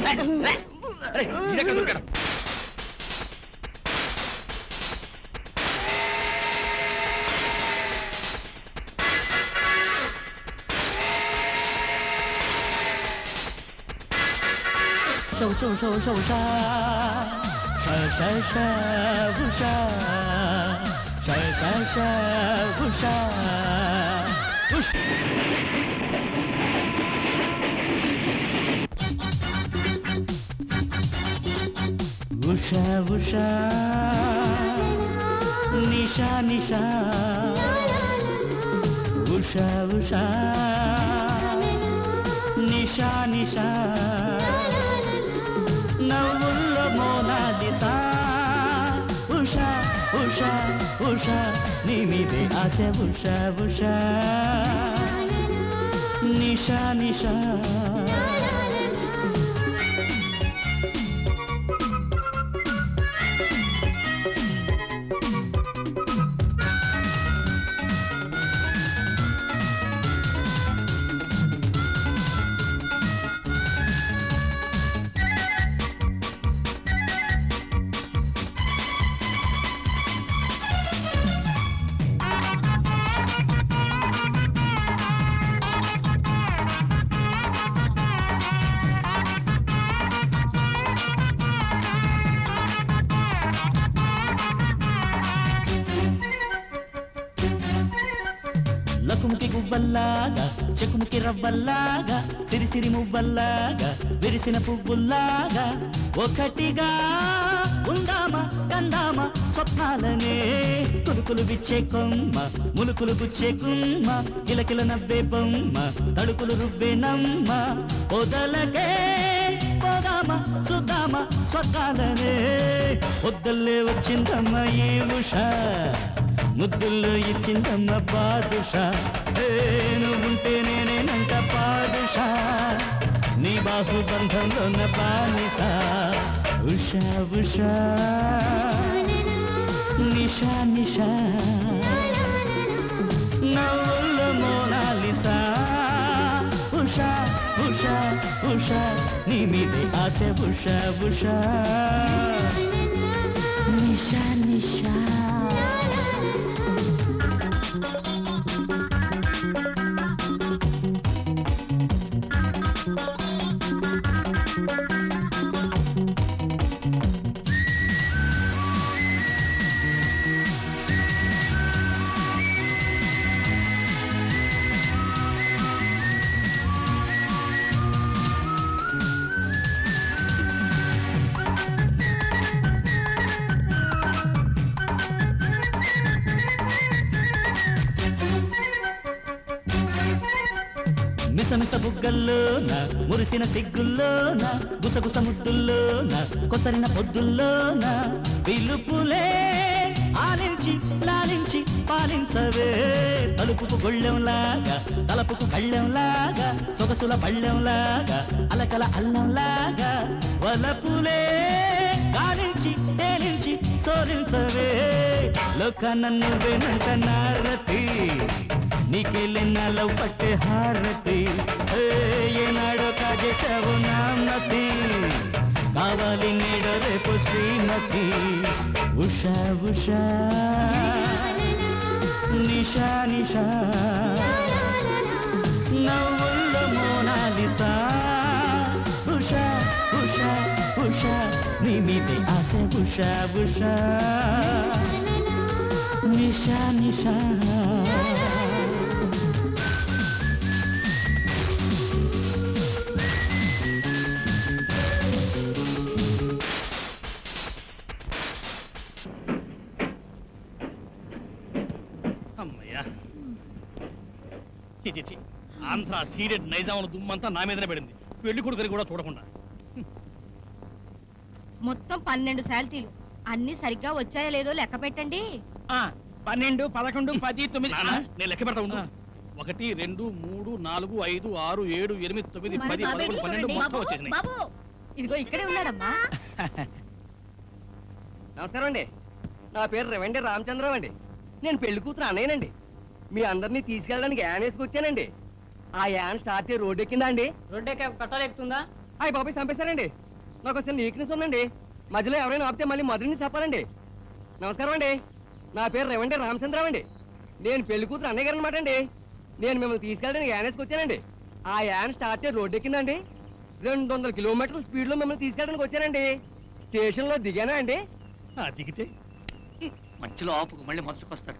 手手手手杀，杀杀杀不杀，杀杀杀不杀，不杀。ఉషా ఉషా నిషా నిషా ఉషా ఉషా నిషా నిషా నవ్వుల్లో Mona Lisa Usha Usha Usha నీ మీదే ఆశ ఉషా ఉషా నిషా నిషా లకుముకి గువ్వల్లాగా చెకుముకి రవ్వల్లాగా సిరిసిరి మువ్వల్లాగా విరిసిన పువ్వుల్లాగా ఒకటిగా ఉందామా కందామా స్వప్నాలనే కులుకులు విచ్చే కొమ్మ ములుకులు గుచ్చే కుమ్మ కిలకిల నవ్వే బొమ్మ తడుకులు రువ్వే నమ్మ పొదలకే పోదామా చూద్దామా స్వర్గాలనే పొద్దుల్లే వచ్చిందమ్మ ఈ ఉషా ముద్దుల్లో ఇచ్చిందమ్మ బాదుషా నువ్వుంటే నేనేనంట పాదుషా నీ బాహుబంధంలోన బానిసా ఉషా ఉషా నిషా నిషా నవ్వుల్లో మోనాలిసా ఉషా ఉషా ఉషా నీ మీదే ఆశ ఉషా ఉషా నిషా నిషా మిసమిస బుగ్గల్లోన మురిసిన సిగ్గుల్లోన గుసగుస ముద్దుల్లోన కొసరిన పొద్దుల్లోన పిలుపులే ఆలించి లాలించి పాలించవే తలుపుకు గొళ్ళెంలాగా తలపుకు కళ్ళెంలాగా సొగసుల పళ్ళెంలాగా అలకల అల్లంలాగా వలపులే గాలించి తేలించి సోలించవే లోకాన నువ్వేనంట నారతి నీకెళ్ళినాలో పట్టే హారతి ఏనాడో కాజేశావు నామతి కావాలి నేడో రేపు శ్రీమతి ఉషా ఉషా నిషా నిషా నవ్వుల్లో మోనాలిసా ఉషా ఉషా ఉషా నీ మీదే ఆశ ఉషా ఉషా నిషా నిషా ఆంధ్ర సీరియడ్ నైజాముల దుమ్మంతా నా మీదనే పడింది పెళ్లి కొడుకుని కూడా చూడకుండా మొత్తం 12 శాలరీలు అన్ని సరిగ్గా వచ్చాయో లేదో లెక్క పెట్టండి 12, 11, 10, 9 నేను లెక్క పెడతా ఉండు 1, 2, 3, 4, 5, 6, 7, 8, 9, 10, 11, 12 మొత్తం వచ్చేసినాయి. బాబు ఇదిగో ఇక్కడే ఉన్నాడమ్మా. నమస్కారం అండి, నా పేరు రెవెండి రామచంద్రరావు అండి. నేను పెళ్లి కూతురు అన్నయ్యనండి. మీ అందరినీ తీసుకెళ్ళడానికి యాన్ వేసుకొచ్చానండి. ఆ యాన్ స్టార్ట్ రోడ్డు ఎక్కిందా అండి? రోడ్డు ఎక్క కట్టాలు ఎక్కుతుందా? అయ్యి బాబాయ్ చంపేశారండి. నాకు అసలు నీక్నెస్ ఉందండి. మధ్యలో ఎవరైనా ఆపితే మళ్ళీ మొదటి నుంచి చెప్పాలండి. నమస్కారం అండి, నా పేరు రెవండి రామచంద్రరావు అండి. నేను పెళ్లి కూతురు అన్నయ్య గారు అనమాట అండి. నేను మిమ్మల్ని తీసుకెళ్ళడానికి యానేస్కి వచ్చానండి. ఆ యాన్ స్టార్ట్ చేసి రోడ్డు ఎక్కిందండి. 200 కిలోమీటర్ల స్పీడ్లో మిమ్మల్ని తీసుకెళ్ళడానికి వచ్చానండి. స్టేషన్లో దిగానా అండి? దిగితే మధ్యలో ఆపుకు మళ్ళీ మొదటికి వస్తాడు.